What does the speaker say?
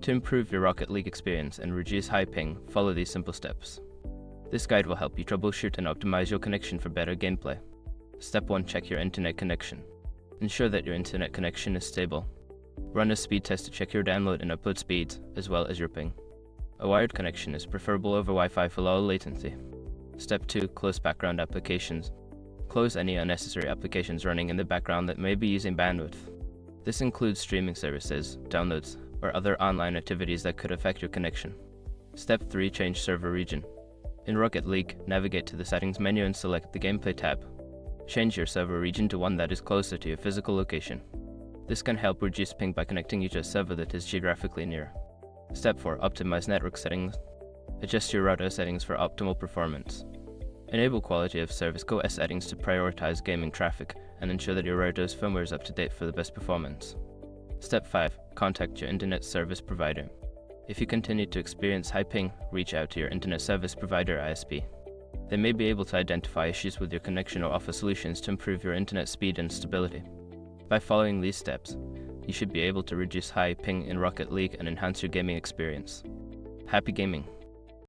To improve your Rocket League experience and reduce high ping, follow these simple steps. This guide will help you troubleshoot and optimize your connection for better gameplay. Step 1. Check your internet connection. Ensure that your internet connection is stable. Run a speed test to check your download and upload speeds, as well as your ping. A wired connection is preferable over Wi-Fi for low latency. Step 2. Close background applications. Close any unnecessary applications running in the background that may be using bandwidth. This includes streaming services, downloads, or other online activities that could affect your connection. Step 3. Change server region. In Rocket League, navigate to the settings menu and select the gameplay tab. Change your server region to one that is closer to your physical location. This can help reduce ping by connecting you to a server that is geographically near. Step 4. Optimize network settings. Adjust your router settings for optimal performance. Enable quality of service QoS settings to prioritize gaming traffic and ensure that your router's firmware is up to date for the best performance. Step 5. Contact your internet service provider. If you continue to experience high ping, reach out to your internet service provider ISP. They may be able to identify issues with your connection or offer solutions to improve your internet speed and stability. By following these steps, you should be able to reduce high ping in Rocket League and enhance your gaming experience. Happy gaming!